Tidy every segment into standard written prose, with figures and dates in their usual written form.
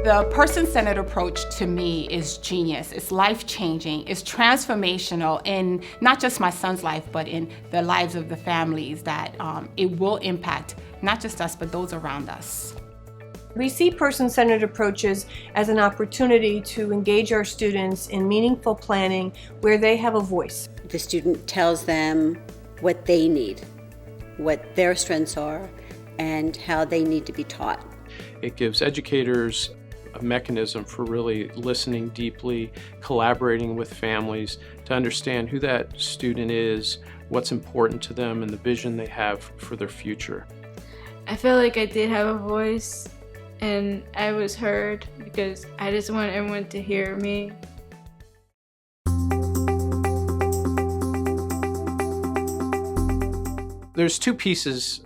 The person-centered approach to me is genius. It's life-changing. It's transformational in not just my son's life, but in the lives of the families that it will impact not just us, but those around us. We see person-centered approaches as an opportunity to engage our students in meaningful planning where they have a voice. The student tells them what they need, what their strengths are, and how they need to be taught. It gives educators a mechanism for really listening deeply, collaborating with families to understand who that student is, what's important to them, and the vision they have for their future. I feel like I did have a voice and I was heard because I just want everyone to hear me. There's two pieces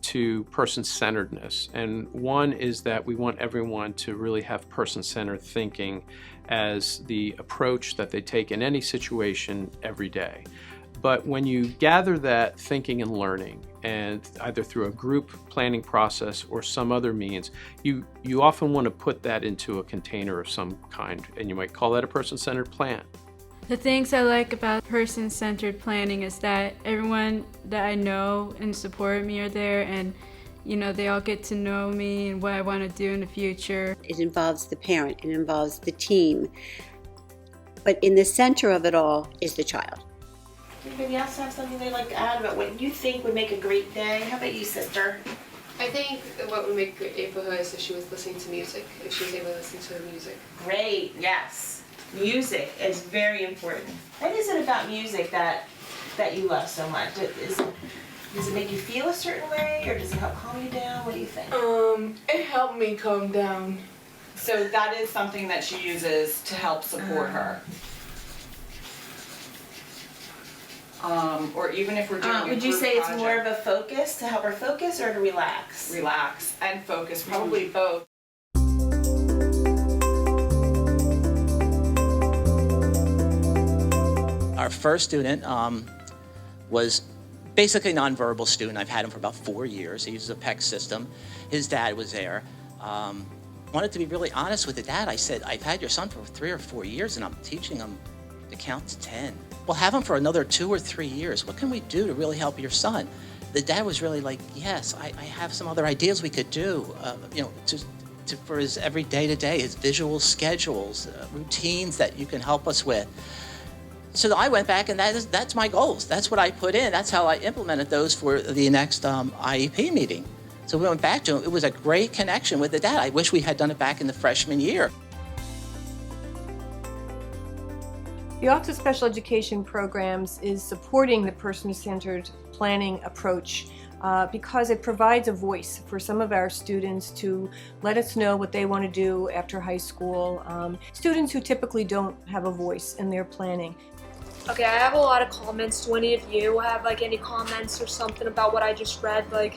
to person-centeredness, and one is that we want everyone to really have person-centered thinking as the approach that they take in any situation every day. But when you gather that thinking and learning, and either through a group planning process or some other means, you often want to put that into a container of some kind, and you might call that a person-centered plan. The things I like about person-centered planning is that everyone that I know and support me are there, and they all get to know me and what I want to do in the future. It involves the parent, it involves the team, but in the center of it all is the child. Anybody else have something they'd like to add about what you think would make a great day? How about you, sister? I think what would make a great day for her is if she was listening to music, if she was able to listen to the music. Great, yes. Music is very important. What is it about music that you love so much? Does it make you feel a certain way, or does it help calm you down? What do you think? It helped me calm down. So that is something that she uses to help support her. Or even if we're doing a would you group say it's project, more of a focus, to help her focus, or to relax? relax and focus, probably both. Our first student was basically a nonverbal student. I've had him for about 4 years. He uses a PEC system. His dad was there. Wanted to be really honest with the dad. I said, I've had your son for 3 or 4 years and I'm teaching him to count to 10. We'll have him for another 2 or 3 years. What can we do to really help your son? The dad was really like, yes, I have some other ideas we could do, for his every day-to-day, his visual schedules, routines that you can help us with. So I went back, and that's my goals. That's what I put in. That's how I implemented those for the next IEP meeting. So we went back to him. It was a great connection with the dad. I wish we had done it back in the freshman year. The Office of Special Education Programs is supporting the person-centered planning approach because it provides a voice for some of our students to let us know what they want to do after high school. Students who typically don't have a voice in their planning. Okay, I have a lot of comments. Do any of you have any comments or something about what I just read? I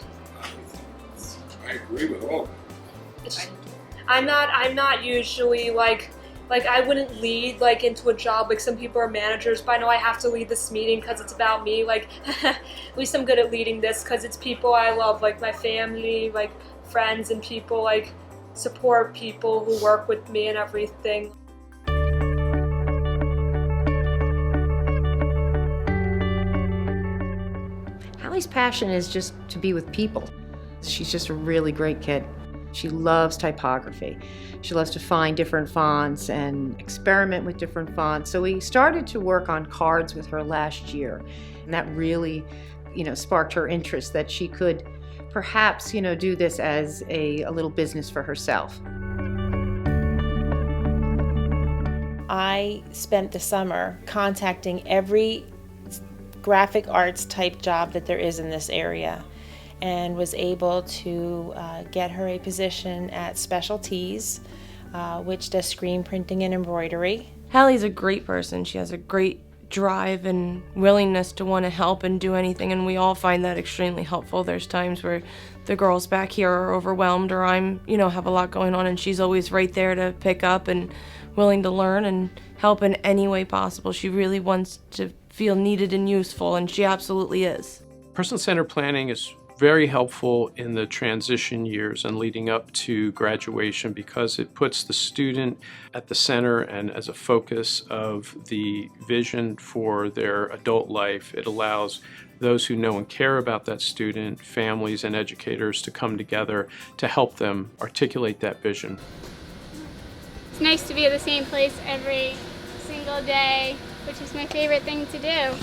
agree with all of it. I'm not usually I wouldn't lead into a job. Some people are managers, but I know I have to lead this meeting because it's about me. At least I'm good at leading this because it's people I love, my family, friends, and people support people who work with me and everything. Hallie's passion is just to be with people. She's just a really great kid. She loves typography. She loves to find different fonts and experiment with different fonts. So we started to work on cards with her last year. And that really, sparked her interest that she could perhaps, do this as a little business for herself. I spent the summer contacting every graphic arts type job that there is in this area, and was able to get her a position at Specialties, which does screen printing and embroidery. Hallie's a great person. She has a great drive and willingness to want to help and do anything, and we all find that extremely helpful. There's times where the girls back here are overwhelmed, or I'm, have a lot going on, and she's always right there to pick up and willing to learn and help in any way possible. She really wants to feel needed and useful, and she absolutely is. Person-centered planning is very helpful in the transition years and leading up to graduation because it puts the student at the center and as a focus of the vision for their adult life. It allows those who know and care about that student, families and educators to come together to help them articulate that vision. It's nice to be at the same place every single day, which is my favorite thing to do.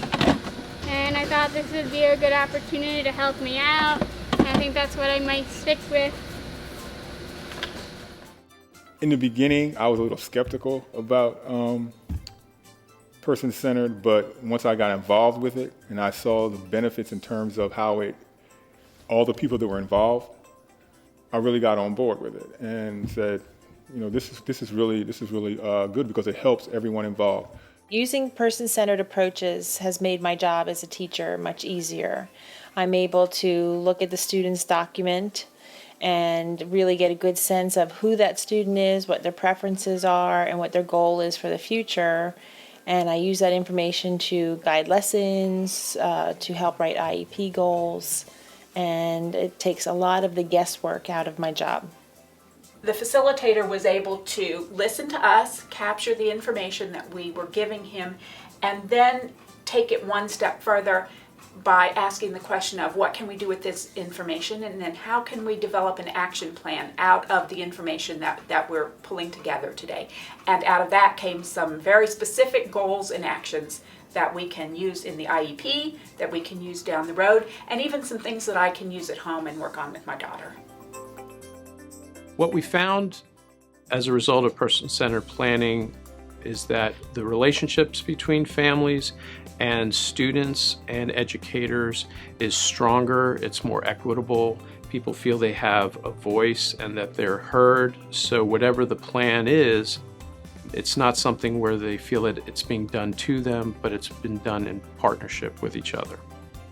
And I thought this would be a good opportunity to help me out. And I think that's what I might stick with. In the beginning, I was a little skeptical about person-centered, but once I got involved with it and I saw the benefits in terms of how all the people that were involved, I really got on board with it and said, you know, this is really good because it helps everyone involved. Using person-centered approaches has made my job as a teacher much easier. I'm able to look at the student's document and really get a good sense of who that student is, what their preferences are, and what their goal is for the future. And I use that information to guide lessons, to help write IEP goals, and it takes a lot of the guesswork out of my job. The facilitator was able to listen to us, capture the information that we were giving him, and then take it one step further by asking the question of what can we do with this information, and then how can we develop an action plan out of the information that we're pulling together today. And out of that came some very specific goals and actions that we can use in the IEP, that we can use down the road, and even some things that I can use at home and work on with my daughter. What we found as a result of person-centered planning is that the relationships between families and students and educators is stronger, it's more equitable. People feel they have a voice and that they're heard. So whatever the plan is, it's not something where they feel that it's being done to them, but it's been done in partnership with each other.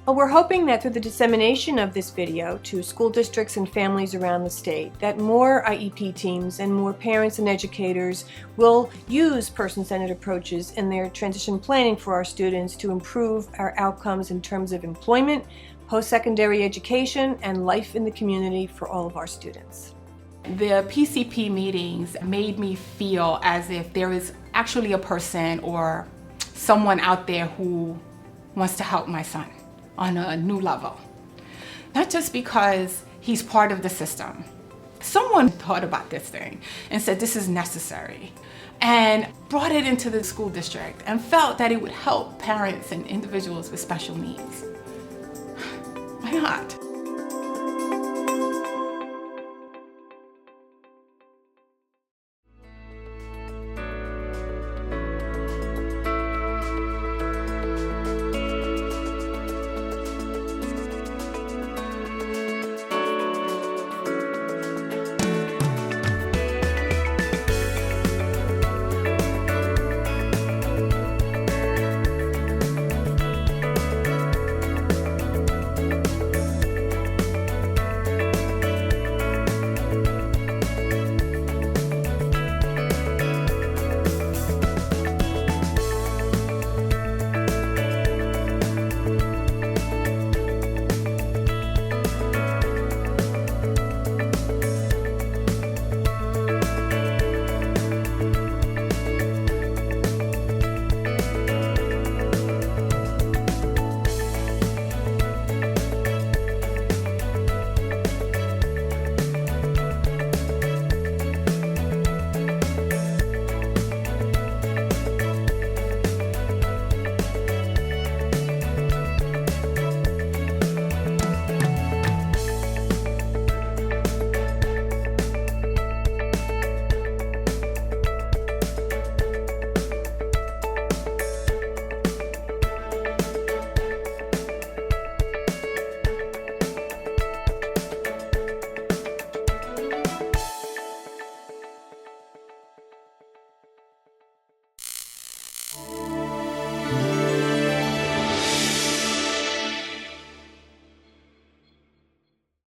Well, we're hoping that through the dissemination of this video to school districts and families around the state, that more IEP teams and more parents and educators will use person-centered approaches in their transition planning for our students to improve our outcomes in terms of employment, post-secondary education, and life in the community for all of our students. The PCP meetings made me feel as if there is actually a person or someone out there who wants to help my son on a new level. Not just because he's part of the system. Someone thought about this thing and said this is necessary and brought it into the school district and felt that it would help parents and individuals with special needs. Why not?